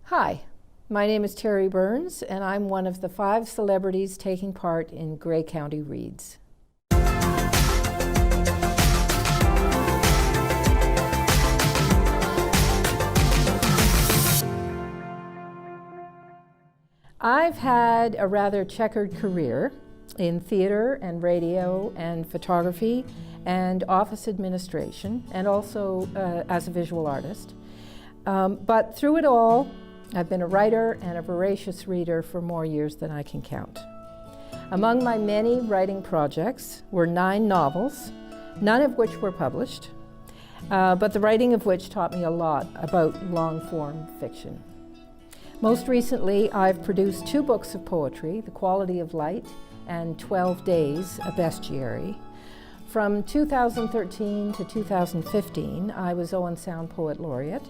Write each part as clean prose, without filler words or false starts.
Hi, my name is Terry Burns, and I'm one of the 5 celebrities taking part in Grey County Reads. I've had a rather checkered career in theater and radio and photography and office administration, and also as a visual artist. But through it all, I've been a writer and a voracious reader for more years than I can count. Among my many writing projects were 9 novels, none of which were published, but the writing of which taught me a lot about long-form fiction. Most recently, I've produced 2 books of poetry, The Quality of Light and 12 Days, a bestiary. From 2013 to 2015, I was Owen Sound Poet Laureate.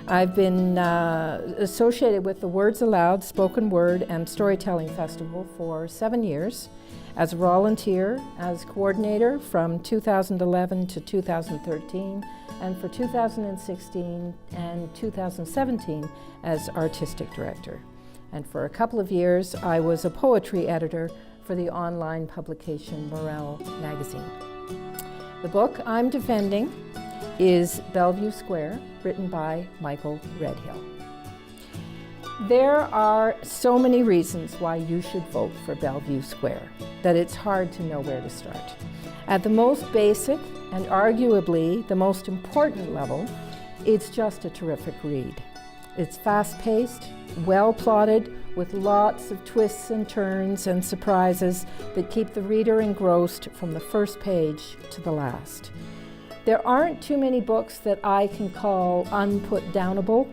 I've been associated with the Words Aloud Spoken Word and Storytelling Festival for 7 years as a volunteer, as coordinator from 2011 to 2013, and for 2016 and 2017 as artistic director. And for a couple of years, I was a poetry editor for the online publication Morel magazine. The book I'm defending is Bellevue Square, written by Michael Redhill. There are so many reasons why you should vote for Bellevue Square that it's hard to know where to start. At the most basic and arguably the most important level, it's just a terrific read. It's fast-paced, well-plotted, with lots of twists and turns and surprises that keep the reader engrossed from the first page to the last. There aren't too many books that I can call unput-downable,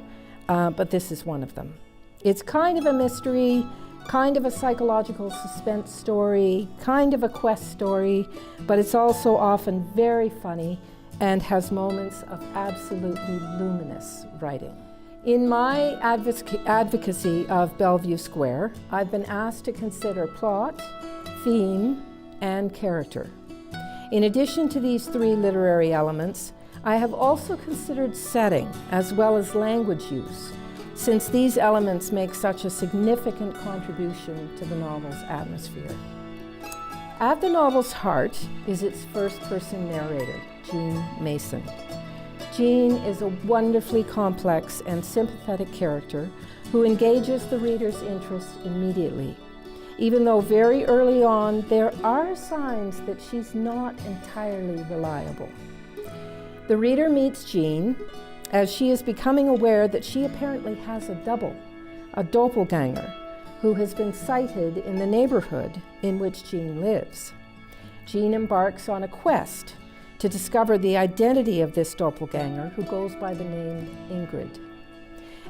but this is one of them. It's kind of a mystery, kind of a psychological suspense story, kind of a quest story, but it's also often very funny and has moments of absolutely luminous writing. In my advocacy of Bellevue Square, I've been asked to consider plot, theme, and character. In addition to these 3 literary elements, I have also considered setting as well as language use, since these elements make such a significant contribution to the novel's atmosphere. At the novel's heart is its first-person narrator, Jean Mason. Jean is a wonderfully complex and sympathetic character who engages the reader's interest immediately, even though very early on there are signs that she's not entirely reliable. The reader meets Jean as she is becoming aware that she apparently has a double, a doppelganger, who has been sighted in the neighborhood in which Jean lives. Jean embarks on a quest to discover the identity of this doppelganger, who goes by the name Ingrid.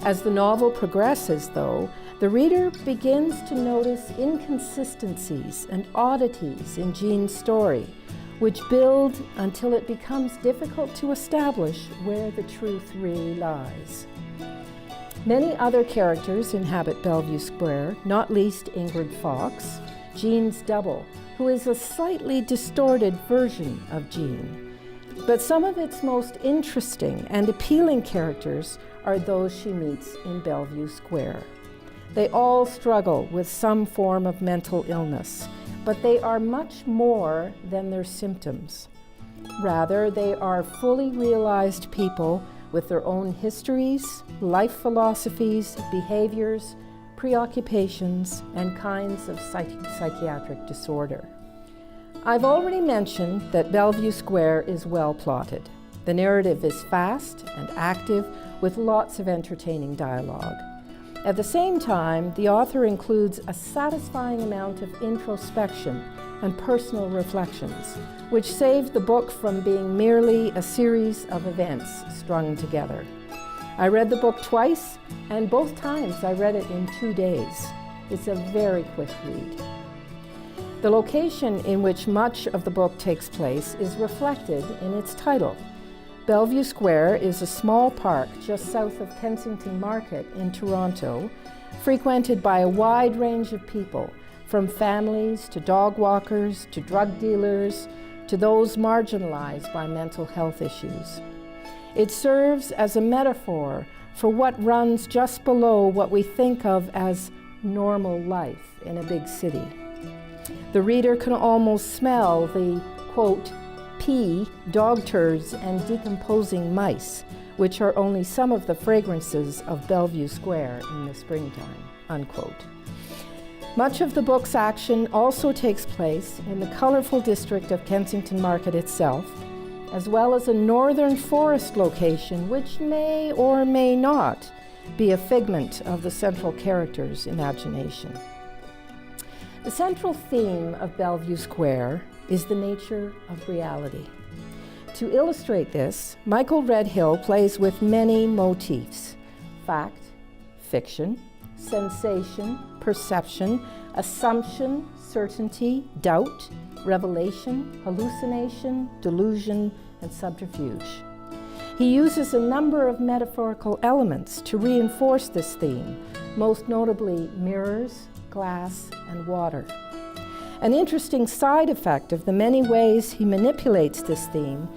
As the novel progresses, though, the reader begins to notice inconsistencies and oddities in Jean's story, which build until it becomes difficult to establish where the truth really lies. Many other characters inhabit Bellevue Square, not least Ingrid Fox, Jean's double, who is a slightly distorted version of Jean. But some of its most interesting and appealing characters are those she meets in Bellevue Square. They all struggle with some form of mental illness, but they are much more than their symptoms. Rather, they are fully realized people with their own histories, life philosophies, behaviors, preoccupations, and kinds of psychiatric disorder. I've already mentioned that Bellevue Square is well plotted. The narrative is fast and active with lots of entertaining dialogue. At the same time, the author includes a satisfying amount of introspection and personal reflections, which save the book from being merely a series of events strung together. I read the book twice, and both times I read it in 2 days. It's a very quick read. The location in which much of the book takes place is reflected in its title. Bellevue Square is a small park just south of Kensington Market in Toronto, frequented by a wide range of people, from families to dog walkers to drug dealers to those marginalized by mental health issues. It serves as a metaphor for what runs just below what we think of as normal life in a big city. The reader can almost smell the, quote, pee, dog turds, and decomposing mice, which are only some of the fragrances of Bellevue Square in the springtime, unquote. Much of the book's action also takes place in the colorful district of Kensington Market itself, as well as a northern forest location which may or may not be a figment of the central character's imagination. The central theme of Bellevue Square is the nature of reality. To illustrate this, Michael Redhill plays with many motifs: fact, fiction, sensation, perception, assumption, certainty, doubt, revelation, hallucination, delusion, and subterfuge. He uses a number of metaphorical elements to reinforce this theme, most notably mirrors, glass, and water. An interesting side effect of the many ways he manipulates this theme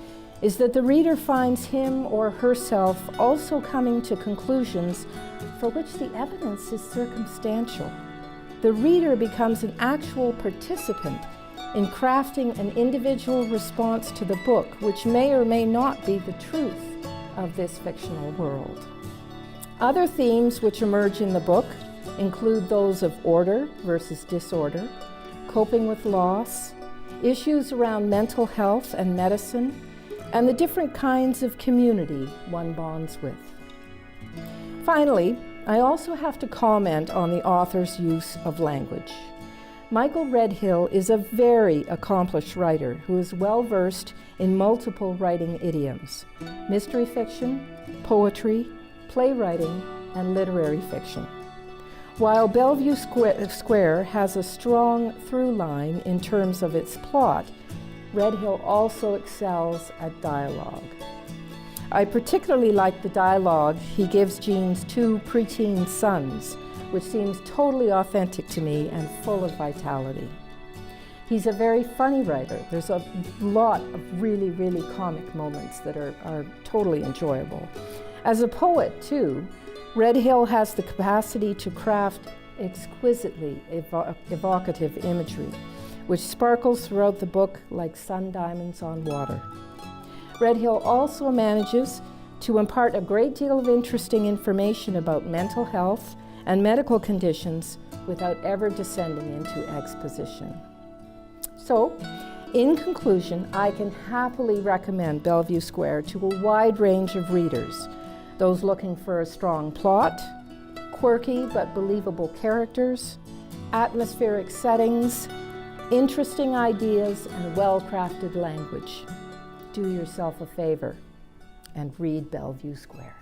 is that the reader finds him or herself also coming to conclusions for which the evidence is circumstantial. The reader becomes an actual participant in crafting an individual response to the book, which may or may not be the truth of this fictional world. Other themes which emerge in the book include those of order versus disorder, coping with loss, issues around mental health and medicine, and the different kinds of community one bonds with. Finally, I also have to comment on the author's use of language. Michael Redhill is a very accomplished writer who is well-versed in multiple writing idioms: mystery fiction, poetry, playwriting, and literary fiction. While Bellevue Square has a strong through line in terms of its plot, Redhill also excels at dialogue. I particularly like the dialogue he gives Jean's two preteen sons, which seems totally authentic to me and full of vitality. He's a very funny writer. There's a lot of really, really comic moments that are totally enjoyable. As a poet, too, Redhill has the capacity to craft exquisitely evocative imagery, which sparkles throughout the book like sun diamonds on water. Redhill also manages to impart a great deal of interesting information about mental health and medical conditions without ever descending into exposition. So, in conclusion, I can happily recommend Bellevue Square to a wide range of readers, those looking for a strong plot, quirky but believable characters, atmospheric settings, interesting ideas, and well-crafted language. Do yourself a favor and read Bellevue Square.